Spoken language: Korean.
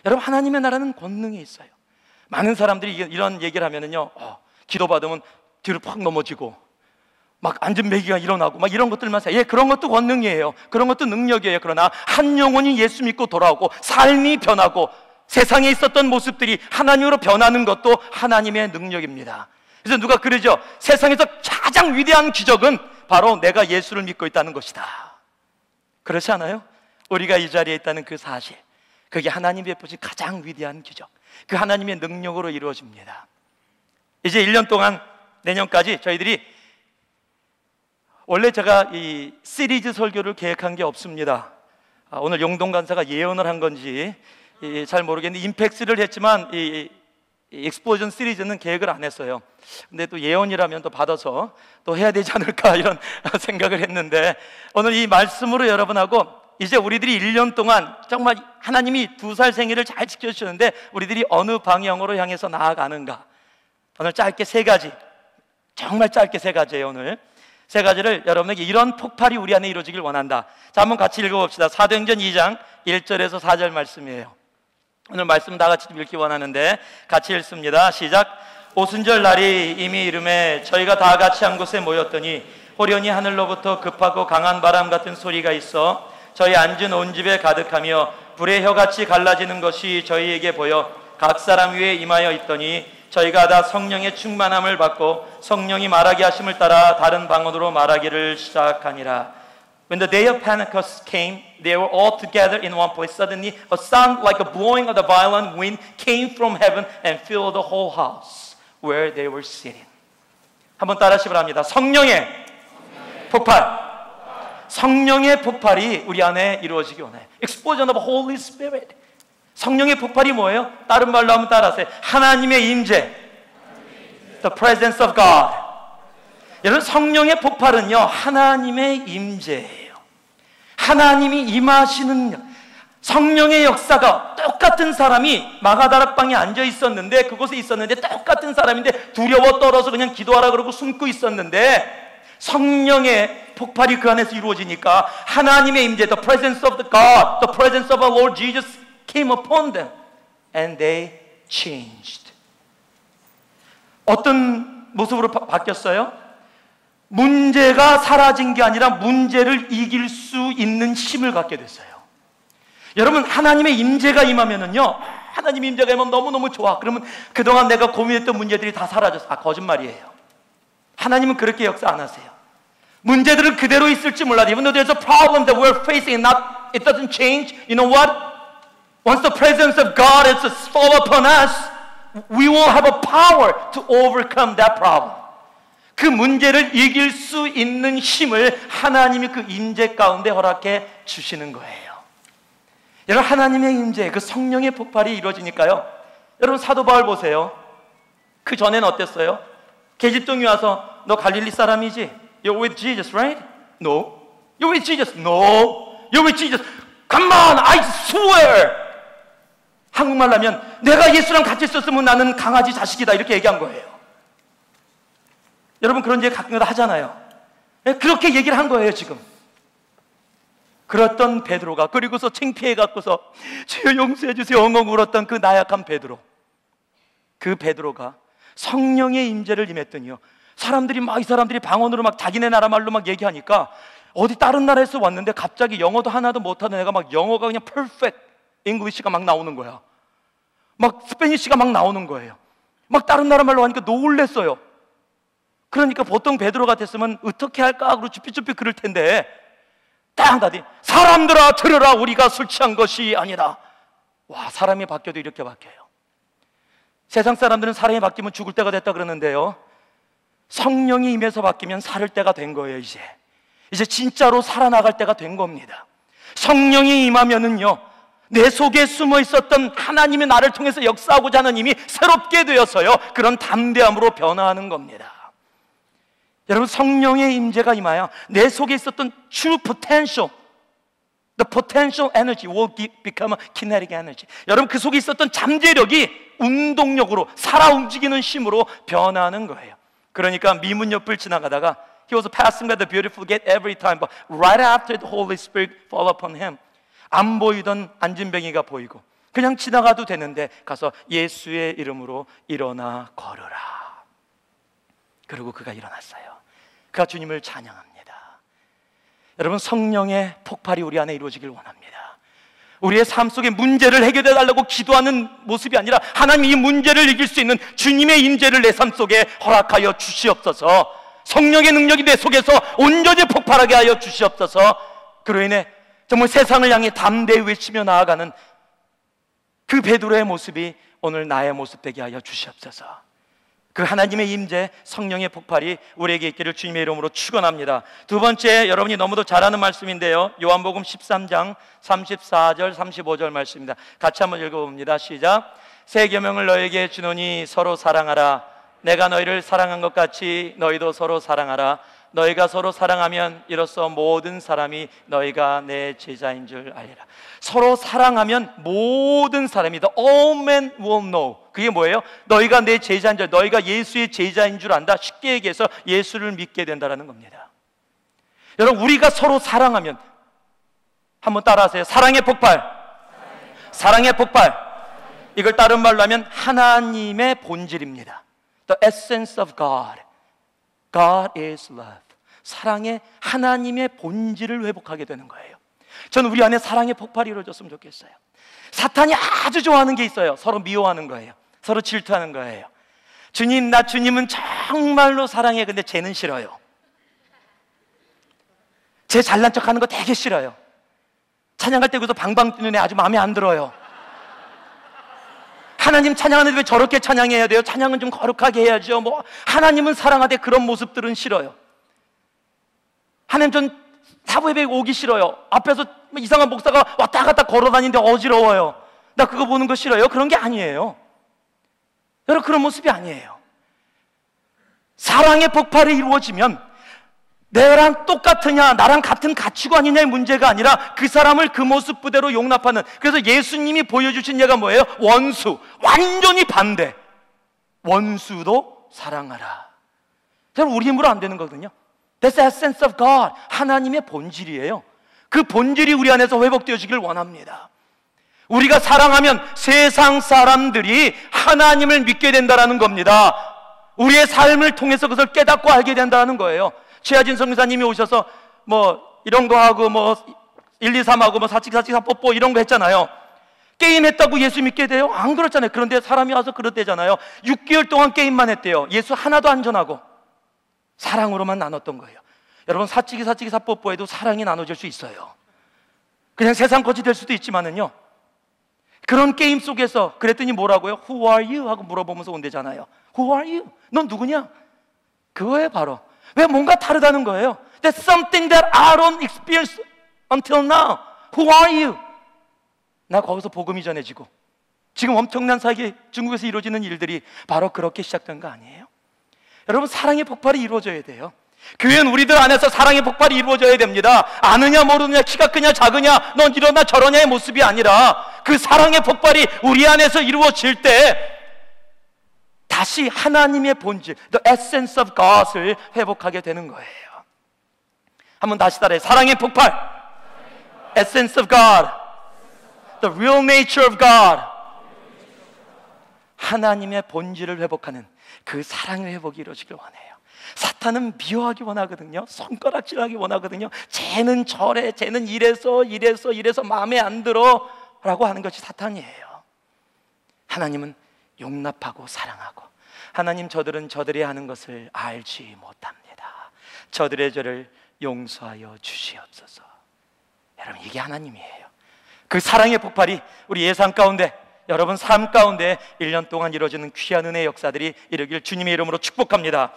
여러분, 하나님의 나라는 권능이 있어요. 많은 사람들이 이런 얘기를 하면은요, 기도받으면 뒤로 팍 넘어지고 막 앉은 매기가 일어나고 막 이런 것들만 예, 그런 것도 권능이에요. 그런 것도 능력이에요. 그러나 한 영혼이 예수 믿고 돌아오고 삶이 변하고 세상에 있었던 모습들이 하나님으로 변하는 것도 하나님의 능력입니다. 그래서 누가 그러죠? 세상에서 가장 위대한 기적은 바로 내가 예수를 믿고 있다는 것이다. 그렇지 않아요? 우리가 이 자리에 있다는 그 사실, 그게 하나님이 베푸신 가장 위대한 기적, 그 하나님의 능력으로 이루어집니다. 이제 1년 동안 내년까지 저희들이, 원래 제가 이 시리즈 설교를 계획한 게 없습니다. 오늘 용동 간사가 예언을 한 건지 잘 모르겠는데 임팩스를 했지만 이 익스플로전 시리즈는 계획을 안 했어요. 근데 또 예언이라면 또 받아서 또 해야 되지 않을까 이런 생각을 했는데, 오늘 이 말씀으로 여러분하고 이제 우리들이 1년 동안 정말 하나님이 2살 생일을 잘 지켜주셨는데 우리들이 어느 방향으로 향해서 나아가는가, 오늘 짧게 3가지, 정말 짧게 3가지예요. 오늘 3가지를 여러분에게, 이런 폭발이 우리 안에 이루어지길 원한다. 자, 한번 같이 읽어봅시다. 사도행전 2장 1절에서 4절 말씀이에요. 오늘 말씀 다 같이 읽기 원하는데 같이 읽습니다. 시작. 오순절 날이 이미 이름에 저희가 다 같이 한 곳에 모였더니 호련히 하늘로부터 급하고 강한 바람 같은 소리가 있어 저희 앉은 온 집에 가득하며 불의 혀같이 갈라지는 것이 저희에게 보여 각 사람 위에 임하여 있더니 저희가 다 성령의 충만함을 받고 성령이 말하게 하심을 따라 다른 방언으로 말하기를 시작하니라. When the day of Pentecost came, they were all together in one place. Suddenly, a sound like a blowing of the violent wind came from heaven and filled the whole house where they were sitting. 한번 따라하시기 바랍니다. 성령의 폭발. 성령의 폭발이 우리 안에 이루어지기 원해요. Explosion of Holy Spirit. 성령의 폭발이 뭐예요? 다른 말로 하면 따라하세요. 하나님의 임재. The presence of God. 여러분, 성령의 폭발은요, 하나님의 임재예요. 하나님이 임하시는 성령의 역사가, 똑같은 사람이 마가다락방에 앉아 있었는데, 그곳에 있었는데 똑같은 사람인데 두려워 떨어서 그냥 기도하라 그러고 숨고 있었는데 성령의 폭발이 그 안에서 이루어지니까 하나님의 임재, the presence of the God, the presence of our Lord Jesus came upon them and they changed. 어떤 모습으로 바뀌었어요? 문제가 사라진 게 아니라 문제를 이길 수 있는 힘을 갖게 됐어요. 여러분, 하나님의 임재가 임하면은요, 하나님의 임재가 임하면 너무너무 좋아. 그러면 그동안 내가 고민했던 문제들이 다 사라졌어. 거짓말이에요. 하나님은 그렇게 역사 안 하세요. 문제들은 그대로 있을지 몰라도, even though there's a problem that we're facing, it doesn't change. You know what? Once the presence of God is fall upon us, we will have a power to overcome that problem. 그 문제를 이길 수 있는 힘을 하나님이 그 임재 가운데 허락해 주시는 거예요. 여러분, 하나님의 임재, 그 성령의 폭발이 이루어지니까요, 여러분 사도 바울 보세요. 그 전에는 어땠어요? 계집종이 와서 너 갈릴리 사람이지? You're with Jesus, right? No. You're with Jesus? No. You're with Jesus? Come on, I swear. 한국말로 하면 내가 예수랑 같이 있었으면 나는 강아지 자식이다, 이렇게 얘기한 거예요. 여러분, 그런 얘기 가끔가다 하잖아요. 그렇게 얘기를 한 거예요 지금. 그랬던 베드로가, 그리고서 창피해 갖고서 주여 용서해 주세요 엉엉 울었던 그 나약한 베드로, 그 베드로가 성령의 임재를 임했더니요, 사람들이 막, 이 사람들이 방언으로 막 자기네 나라 말로 막 얘기하니까, 어디 다른 나라에서 왔는데 갑자기 영어도 하나도 못하는 애가 막 영어가 그냥 퍼펙트 잉글리시가 막 나오는 거야. 막 스페니쉬가 막 나오는 거예요. 막 다른 나라 말로 하니까 놀랬어요. 그러니까 보통 베드로 같았으면 어떻게 할까 그러고 쭈삣쭈삣 그럴 텐데, 딱 나디 사람들아 들으라, 우리가 술 취한 것이 아니라. 와, 사람이 바뀌어도 이렇게 바뀌어요. 세상 사람들은 사람이 바뀌면 죽을 때가 됐다 그러는데요, 성령이 임해서 바뀌면 살을 때가 된 거예요. 이제 진짜로 살아나갈 때가 된 겁니다. 성령이 임하면은요, 내 속에 숨어 있었던 하나님이 나를 통해서 역사하고자 하는 힘이 새롭게 되어서요, 그런 담대함으로 변화하는 겁니다. 여러분, 성령의 임재가 임하여 내 속에 있었던 true potential, the potential energy will become a kinetic energy. 여러분, 그 속에 있었던 잠재력이 운동력으로, 살아 움직이는 힘으로 변하는 거예요. 그러니까 미문 옆을 지나가다가 he was passing by the beautiful gate every time, but right after the Holy Spirit fall upon him, 안 보이던 안진뱅이가 보이고, 그냥 지나가도 되는데 가서 예수의 이름으로 일어나 걸으라. 그리고 그가 일어났어요. 그가 주님을 찬양합니다. 여러분, 성령의 폭발이 우리 안에 이루어지길 원합니다. 우리의 삶 속의 문제를 해결해 달라고 기도하는 모습이 아니라 하나님이 이 문제를 이길 수 있는 주님의 임재를 내 삶 속에 허락하여 주시옵소서. 성령의 능력이 내 속에서 온전히 폭발하게 하여 주시옵소서. 그로 인해 정말 세상을 향해 담대히 외치며 나아가는 그 베드로의 모습이 오늘 나의 모습 되게 하여 주시옵소서. 그 하나님의 임재, 성령의 폭발이 우리에게 있기를 주님의 이름으로 축원합니다. 두 번째, 여러분이 너무도 잘 아는 말씀인데요, 요한복음 13장 34절 35절 말씀입니다. 같이 한번 읽어봅니다. 시작. 새 계명을 너에게 주노니 서로 사랑하라. 내가 너희를 사랑한 것 같이 너희도 서로 사랑하라. 너희가 서로 사랑하면 이로써 모든 사람이 너희가 내 제자인 줄 알리라. 서로 사랑하면 모든 사람이다. All men will know. 그게 뭐예요? 너희가 내 제자인 줄, 너희가 예수의 제자인 줄 안다. 쉽게 얘기해서 예수를 믿게 된다는 겁니다. 여러분, 우리가 서로 사랑하면, 한번 따라하세요. 사랑의 폭발. 사랑의 폭발. 이걸 다른 말로 하면 하나님의 본질입니다. The essence of God. God is love. 사랑의 하나님의 본질을 회복하게 되는 거예요. 저는 우리 안에 사랑의 폭발이 이루어졌으면 좋겠어요. 사탄이 아주 좋아하는 게 있어요. 서로 미워하는 거예요. 서로 질투하는 거예요. 주님, 나 주님은 정말로 사랑해. 근데 쟤는 싫어요. 쟤 잘난 척하는 거 되게 싫어요. 찬양할 때 그래서 방방 뛰는 애 아주 마음에 안 들어요. 하나님 찬양하는데 왜 저렇게 찬양해야 돼요? 찬양은 좀 거룩하게 해야죠. 뭐 하나님은 사랑하되 그런 모습들은 싫어요. 하나님, 전 사부 예배 오기 싫어요. 앞에서 이상한 목사가 왔다 갔다 걸어 다니는데 어지러워요. 나 그거 보는 거 싫어요. 그런 게 아니에요. 여러분, 그런 모습이 아니에요. 사랑의 폭발이 이루어지면 내랑 똑같으냐, 나랑 같은 가치관이냐의 문제가 아니라 그 사람을 그 모습 그대로 용납하는, 그래서 예수님이 보여주신 예가 뭐예요? 원수, 완전히 반대. 원수도 사랑하라. 여러분, 우리 힘으로 안 되는 거거든요. That's the essence of God. 하나님의 본질이에요. 그 본질이 우리 안에서 회복되어지길 원합니다. 우리가 사랑하면 세상 사람들이 하나님을 믿게 된다는 겁니다. 우리의 삶을 통해서 그것을 깨닫고 알게 된다는 거예요. 최하진 성교사님이 오셔서 뭐 이런 거 하고 뭐 1, 2, 3하고 뭐 4, 4, 뽀뽀 이런 거 했잖아요. 게임했다고 예수 믿게 돼요? 안 그렇잖아요. 그런데 사람이 와서 그렇대잖아요. 6개월 동안 게임만 했대요. 예수 하나도 안 전하고 사랑으로만 나눴던 거예요. 여러분, 사치기 사뽀뽀에도 사랑이 나눠질 수 있어요. 그냥 세상 것이 될 수도 있지만은요, 그런 게임 속에서 그랬더니 뭐라고요? Who are you? 하고 물어보면서 온대잖아요. Who are you? 넌 누구냐? 그거예요, 바로. 왜 뭔가 다르다는 거예요. That's something that I don't experience until now. Who are you? 나 거기서 복음이 전해지고 지금 엄청난 사기 중국에서 이루어지는 일들이 바로 그렇게 시작된 거 아니에요? 여러분, 사랑의 폭발이 이루어져야 돼요. 교회는 우리들 안에서 사랑의 폭발이 이루어져야 됩니다. 아느냐 모르느냐, 키가 크냐 작으냐, 넌 이러나 저러냐의 모습이 아니라 그 사랑의 폭발이 우리 안에서 이루어질 때 다시 하나님의 본질, the essence of God을 회복하게 되는 거예요. 한번 다시 따라해요. 사랑의 폭발, essence of God, the real nature of God. 하나님의 본질을 회복하는 그 사랑의 회복이 이루어지길 원해요. 사탄은 미워하기 원하거든요. 손가락질하기 원하거든요. 쟤는 저래, 쟤는 이래서 마음에 안 들어 라고 하는 것이 사탄이에요. 하나님은 용납하고 사랑하고, 하나님, 저들은 저들이 하는 것을 알지 못합니다. 저들의 죄를 용서하여 주시옵소서. 여러분, 이게 하나님이에요. 그 사랑의 폭발이 우리 예상 가운데, 여러분 삶 가운데 1년 동안 이루어지는 귀한 은혜의 역사들이 이루길 주님의 이름으로 축복합니다.